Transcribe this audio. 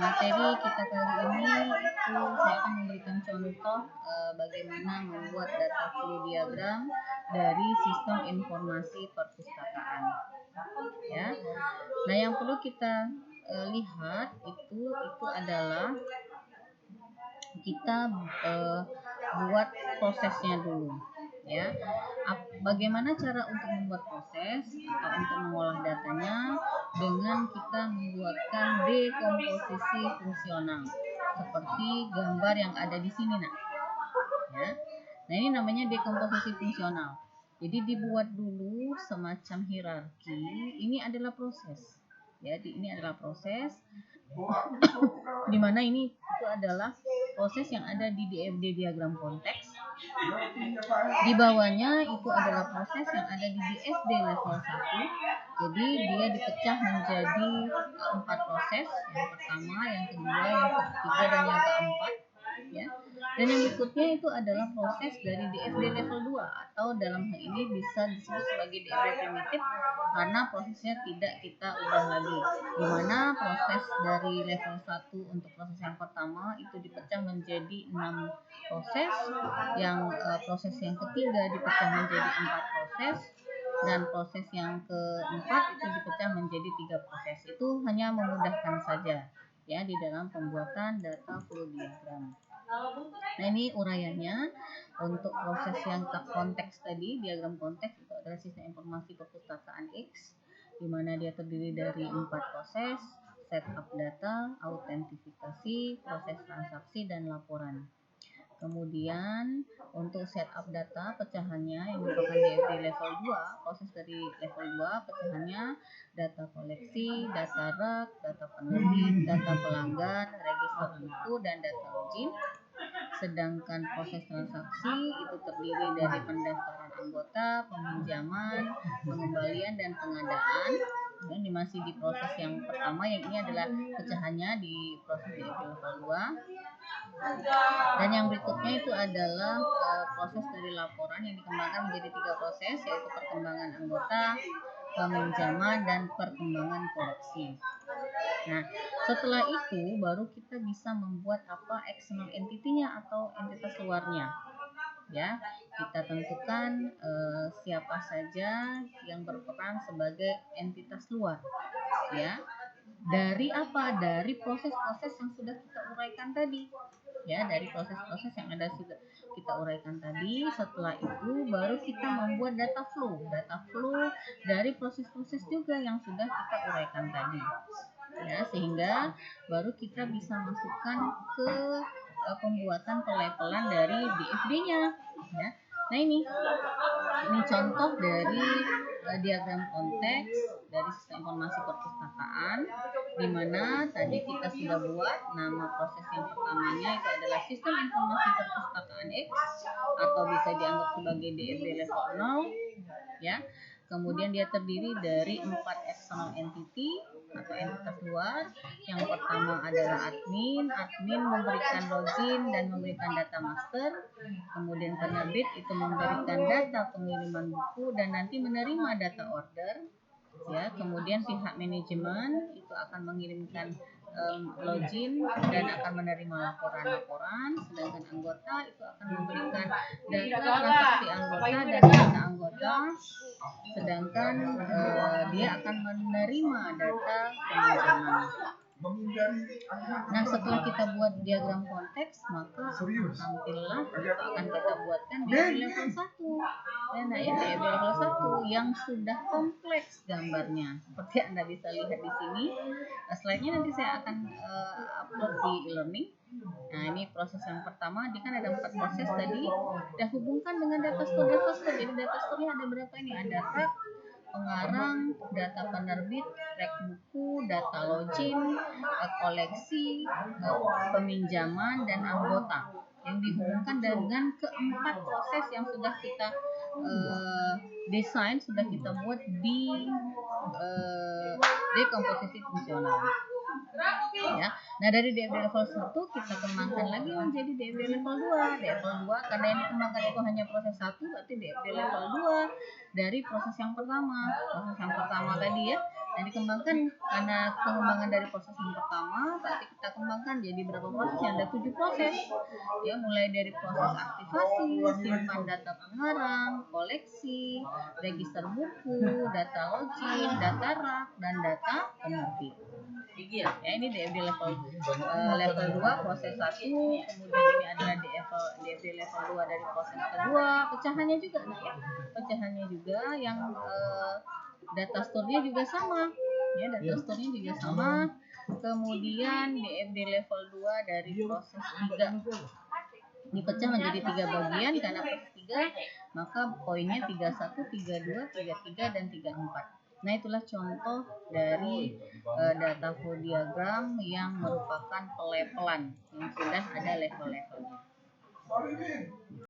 materi kita kali ini itu saya akan memberikan contoh bagaimana membuat data flow diagram dari sistem informasi perpustakaan. Ya. Nah, yang perlu kita lihat itu adalah kita buat prosesnya dulu. Ya, bagaimana cara untuk membuat proses atau untuk mengolah datanya dengan kita membuatkan dekomposisi fungsional seperti gambar yang ada di sini, nak. Ya, nah ini namanya dekomposisi fungsional. Jadi dibuat dulu semacam hierarki. Ini adalah proses. Ya, ini adalah proses di mana ini itu adalah proses yang ada di DFD diagram konteks. Di bawahnya itu adalah proses yang ada di DFD level 1. Jadi dia dipecah menjadi 4 proses. Yang pertama, yang kedua, yang ketiga, dan yang keempat. Ya. Dan yang berikutnya itu adalah proses dari DFD level 2 atau dalam hal ini bisa disebut sebagai DFD primitif karena prosesnya tidak kita ubah lagi. Di mana proses dari level 1 untuk proses yang pertama itu dipecah menjadi 6 proses, yang proses yang ketiga dipecah menjadi 4 proses, dan proses yang keempat itu dipecah menjadi 3 proses. Itu hanya memudahkan saja ya di dalam pembuatan data flow diagram. Nah, ini uraiannya untuk proses yang konteks tadi, diagram konteks itu adalah sistem informasi perpustakaan X, di mana dia terdiri dari 4 proses: setup data, autentifikasi, proses transaksi, dan laporan. Kemudian untuk setup data pecahannya yang merupakan DFD level 2, proses dari level 2 pecahannya data koleksi, data rak, data penerbit, data pelanggan, register buku, dan data login. Sedangkan proses transaksi itu terdiri dari pendaftaran anggota, peminjaman, pengembalian, dan pengadaan. Ini masih di proses yang pertama, yang ini adalah pecahannya di proses DFD level 2. Dan yang berikutnya itu adalah proses dari laporan yang dikembangkan menjadi 3 proses, yaitu perkembangan anggota, peminjaman, dan perkembangan koleksi. Nah, setelah itu baru kita bisa membuat external entity-nya atau entitas luarnya. Ya, kita tentukan siapa saja yang berperan sebagai entitas luar. Ya, dari Dari proses-proses yang sudah kita uraikan tadi. Ya, dari proses-proses yang ada sudah kita uraikan tadi. Setelah itu baru kita membuat data flow dari proses-proses juga yang sudah kita uraikan tadi. Ya, sehingga baru kita bisa masukkan ke pembuatan pelevelan dari DFD-nya. Ya. Nah, ini contoh dari diagram konteks dari sistem informasi perpustakaan, di mana tadi kita sudah buat nama proses yang pertamanya itu adalah sistem informasi perpustakaan X atau bisa dianggap sebagai DFD level 0. Ya. Kemudian dia terdiri dari 4 external entity atau entitas luar. Yang pertama adalah admin memberikan login dan memberikan data master. Kemudian penerbit itu memberikan data pengiriman buku dan nanti menerima data order. Ya, kemudian pihak manajemen itu akan mengirimkan login dan akan menerima laporan-laporan, sedangkan anggota itu akan memberikan data transaksi anggota dan data anggota, sedangkan dia akan menerima data peminjaman. Nah, setelah kita buat diagram konteks, maka tampillah akan kita buatkan di level 1. Nah, ya, di level 1 yang sudah kompleks gambarnya. Seperti Anda bisa lihat di sini. Slide-nya nanti saya akan upload di e-learning. Nah, ini proses yang pertama, dia kan ada 4 proses tadi. Kita hubungkan dengan data store. Jadi data store-nya ada berapa ini? Ada rak, pengarang, data penerbit, rek buku, data login, koleksi, peminjaman, dan anggota yang dihubungkan dengan keempat proses yang sudah kita desain, sudah kita buat di dekomposisi fungsional. ya. Nah, dari DFD level 1 kita kembangkan lagi menjadi DFD level 2. Level 2 karena yang dikembangkan itu hanya proses 1, berarti DFD level 2 dari proses yang pertama. Proses yang pertama tadi ya, yang dikembangkan karena pengembangan dari proses yang pertama, berarti kita kembangkan jadi berapa proses? Ada 7 proses. Ya, mulai dari proses aktivasi, simpan data pengarang, koleksi, register buku, data login, data rak, dan data penerbit. Ya, ini DFD level 2 proses 1, kemudian ini adalah DFD level 2 dari proses kedua. Pecahannya juga ya. Pecahannya juga yang data store-nya juga sama. Ya, data store-nya juga sama. Kemudian DFD level 2 dari proses 3 dipecah menjadi 3 bagian karena proses 3, maka poinnya 31, 32, 33 dan 34. Nah, itulah contoh dari data flow diagram yang merupakan pelevelan yang sudah ada level-levelnya.